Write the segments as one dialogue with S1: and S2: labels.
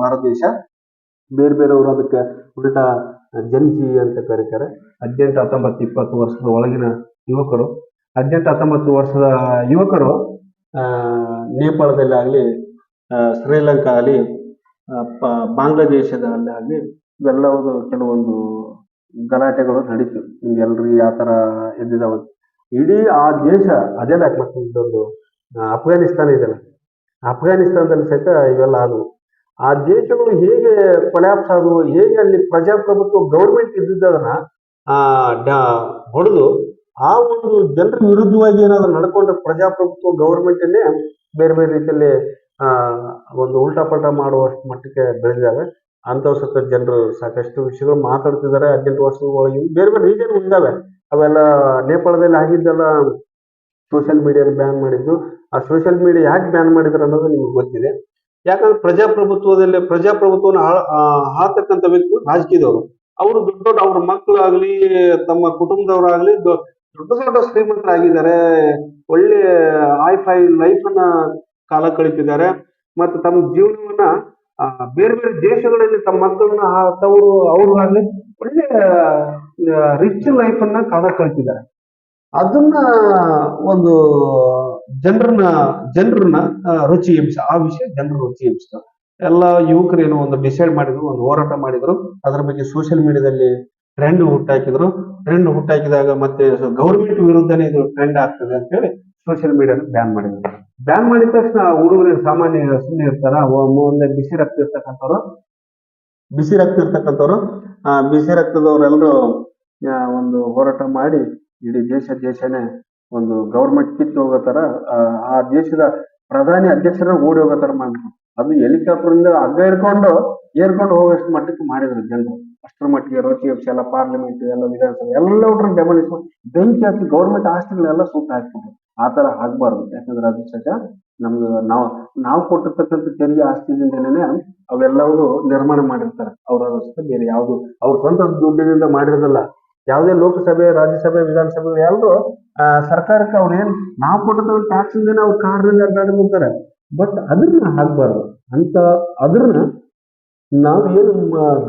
S1: ಭಾರತ ದೇಶ. ಬೇರೆ ಬೇರೆಯವರು ಅದಕ್ಕೆ ಉಲ್ಟಾ ಜನ್ಜಿ ಅಂತ ಕರೀತಾರೆ. 18, 19, 20 ವರ್ಷದ ಒಳಗಿನ ಯುವಕರು, 18, 19 ವರ್ಷದ ಯುವಕರು ನೇಪಾಳದಲ್ಲಿ ಆಗಲಿ, ಶ್ರೀಲಂಕಾ ಆಗಲಿ, ಬಾಂಗ್ಲಾದೇಶದಲ್ಲಿ ಆಗಲಿ ಇವೆಲ್ಲವುದು ಕೆಲವೊಂದು ಗಲಾಟೆಗಳು ನಡೀತು. ನಿಮ್ಗೆಲ್ರಿ ಯಾವ ತರ ಎದ್ದಿದಾವ. ಇಡೀ ಆ ದೇಶ ಅದೆಲ್ಲ ಮತ್ತೊಂದು ಅಫ್ಘಾನಿಸ್ತಾನ ಇದೆಯಲ್ಲ, ಅಫ್ಘಾನಿಸ್ತಾನದಲ್ಲಿ ಸಹಿತ ಇವೆಲ್ಲ ಆದವು. ಆ ದೇಶಗಳು ಹೇಗೆ ಕೊಲ್ಯಾಪ್ಸ್ ಆದವು, ಹೇಗೆ ಅಲ್ಲಿ ಪ್ರಜಾಪ್ರಭುತ್ವ ಗೌರ್ಮೆಂಟ್ ಇದ್ದಿದ್ದದನ್ನ ಹೊಡೆದು ಆ ಒಂದು ಜನರ ವಿರುದ್ಧವಾಗಿ ಏನಾದ್ರು ನಡ್ಕೊಂಡ್ರೆ ಪ್ರಜಾಪ್ರಭುತ್ವ ಗೌರ್ಮೆಂಟನ್ನೇ ಬೇರೆ ಬೇರೆ ರೀತಿಯಲ್ಲಿ ಒಂದು ಉಲ್ಟಾ ಪಲ್ಟಾ ಮಾಡುವಷ್ಟು ಮಟ್ಟಕ್ಕೆ ಬೆಳೆದಿದ್ದಾವೆ. ಅಂಥವು ಸತ್ತ ಜನರು ಸಾಕಷ್ಟು ವಿಷಯಗಳು ಮಾತಾಡ್ತಿದ್ದಾರೆ. 18 ವರ್ಷದ ಒಳಗೆ ಬೇರೆ ಬೇರೆ ರೀಸನ್ ಇದ್ದಾವೆ. ಅವೆಲ್ಲ ನೇಪಾಳದಲ್ಲಿ ಆಗಿದ್ದೆಲ್ಲ ಸೋಷಿಯಲ್ ಮೀಡಿಯಾದಲ್ಲಿ ಬ್ಯಾನ್ ಮಾಡಿದ್ದು. ಆ ಸೋಷಿಯಲ್ ಮೀಡಿಯಾ ಯಾಕೆ ಬ್ಯಾನ್ ಮಾಡಿದ್ರು ಅನ್ನೋದು ನಿಮ್ಗೆ ಗೊತ್ತಿದೆ. ಯಾಕಂದ್ರೆ ಪ್ರಜಾಪ್ರಭುತ್ವವನ್ನು ಆಳ್ತಕ್ಕಂಥ ವ್ಯಕ್ತಿ ರಾಜಕೀಯದವರು. ಅವರು ದೊಡ್ಡ ದೊಡ್ಡ ಅವ್ರ ಮಕ್ಕಳಾಗ್ಲಿ, ತಮ್ಮ ಕುಟುಂಬದವರಾಗ್ಲಿ ದೊಡ್ಡ ದೊಡ್ಡ ಶ್ರೀಮಂತರಾಗಿದ್ದಾರೆ. ಒಳ್ಳೆ ಹೈ-ಫೈ ಲೈಫ್ ಅನ್ನ ಕಾಲ ಕಳೀತಿದ್ದಾರೆ. ಮತ್ತು ತಮ್ಮ ಜೀವನವನ್ನ ಬೇರೆ ಬೇರೆ ದೇಶಗಳಲ್ಲಿ ತಮ್ಮ ಮಕ್ಕಳನ್ನ ಅವ್ರಿಗಾಗ್ಲಿ ಒಳ್ಳೆ ರಿಚ್ ಲೈಫ್ ಅನ್ನ ಕಾಲ ಕಳೀತಿದ್ದಾರೆ. ಅದನ್ನ ಒಂದು ಜನರನ್ನ ರುಚಿ ಹಿಂಸ, ಆ ವಿಷಯ ಜನರ ರುಚಿ ಹಿಂಸ. ಎಲ್ಲ ಯುವಕರು ಏನೋ ಒಂದು ಡಿಸೈಡ್ ಮಾಡಿದ್ರು, ಒಂದು ಹೋರಾಟ ಮಾಡಿದ್ರು. ಅದ್ರ ಬಗ್ಗೆ ಸೋಷಿಯಲ್ ಮೀಡಿಯಾದಲ್ಲಿ ಟ್ರೆಂಡ್ ಹುಟ್ಟಾಕಿದಾಗ ಮತ್ತೆ ಗೌರ್ಮೆಂಟ್ ವಿರುದ್ಧನೇ ಇದು ಟ್ರೆಂಡ್ ಆಗ್ತದೆ ಅಂತ ಹೇಳಿ ಸೋಷಿಯಲ್ ಮೀಡಿಯಾನ ಬ್ಯಾನ್ ಮಾಡಿದ್ರು. ಬ್ಯಾನ್ ಮಾಡಿದ ತಕ್ಷಣ ಹುಡುಗರು ಸಾಮಾನ್ಯ ಸುಮ್ಮನೆ ಇರ್ತಾರ. ಒಂದೇ ಬಿಸಿ ರಕ್ತ ಇರ್ತಕ್ಕಂಥವ್ರೆಲ್ಲರೂ ಒಂದು ಹೋರಾಟ ಮಾಡಿ ಇಡೀ ದೇಶನೇ ಒಂದು ಗೌರ್ಮೆಂಟ್ ಕಿತ್ತು ಹೋಗೋ ತರ, ಆ ದೇಶದ ಪ್ರಧಾನಿ ಅಧ್ಯಕ್ಷರ ಓಡಿ ಹೋಗೋ ತರ ಮಾಡ್ಬಿಟ್ಟು, ಅದು ಹೆಲಿಕಾಪ್ಟರ್ ಇಂದ ಹಗ್ಗ ಏರ್ಕೊಂಡು ಹೋಗೋಷ್ಟು ಮಟ್ಟಕ್ಕೆ ಮಾಡಿದ್ರು ಜನರು. ಅಷ್ಟರ ಮಟ್ಟಿಗೆ ರೋಚಿ ಎಲ್ಲ ಪಾರ್ಲಿಮೆಂಟ್ ಎಲ್ಲ ವಿಧಾನಸಭೆ ಎಲ್ಲ ಡೆಮಾಲಿಷ್ ಮಾಡಿ ಬೆಂಕಿ ಹಾಕಿ ಗೌರ್ಮೆಂಟ್ ಆಸ್ತಿಗಳೆಲ್ಲ ಸುಟ್ಟು ಹಾಕ್ಬಿಟ್ರು. ಆ ತರ ಆಗ್ಬಾರ್ದು. ಯಾಕಂದ್ರೆ ಅದು ಸಹ ನಮ್ದು ನಾವು ಕೊಟ್ಟಿರ್ತಕ್ಕಂಥ ತೆರಿಗೆ ಆಸ್ತಿದಿಂದನೇ ಅವೆಲ್ಲವೂ ನಿರ್ಮಾಣ ಮಾಡಿರ್ತಾರೆ. ಅವ್ರ ಬೇರೆ ಯಾವ್ದು ಅವ್ರ ಸ್ವಂತ ದುಡ್ಡಿನಿಂದ ಮಾಡಿರೋದಲ್ಲ. ಯಾವುದೇ ಲೋಕಸಭೆ, ರಾಜ್ಯಸಭೆ, ವಿಧಾನಸಭೆ ಎಲ್ಲರೂ ಸರ್ಕಾರಕ್ಕೆ ಅವ್ರೇನ್ ನಾವು ಕೊಟ್ಟಿರೋ ಟ್ಯಾಕ್ಸ್ ಇಂದನೇ ಅವ್ರ ಕಾರ್ನಲ್ಲಿ ಅಡ್ಡಾಡಿರ್ತಾರೆ. ಬಟ್ ಅದನ್ನ ಆಗ್ಬಾರ್ದು ಅಂತ. ಅದನ್ನ ನಾವು ಏನು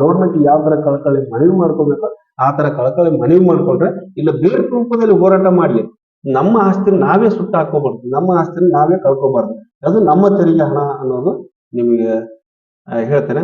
S1: ಗೌರ್ಮೆಂಟ್ ಯಾವ ತರ ಕಳಕಳಿ ಮನವಿ ಮಾಡ್ಕೋಬೇಕು ಆ ತರ ಕಳಕಳಿ ಮನವಿ ಮಾಡ್ಕೊಂಡ್ರೆ, ಇಲ್ಲ ಬೇರೆ ರೂಪದಲ್ಲಿ ಹೋರಾಟ ಮಾಡ್ಲಿ. ನಮ್ಮ ಆಸ್ತಿನ ನಾವೇ ಸುಟ್ಟು ಹಾಕೋಬಾರ್ದು, ನಮ್ಮ ಆಸ್ತಿನ ನಾವೇ ಕಳ್ಕೊಬಾರ್ದು. ಅದು ನಮ್ಮ ತೆರಿಗೆ ಹಣ ಅನ್ನೋದು ನಿಮಗೆ ಹೇಳ್ತೇನೆ.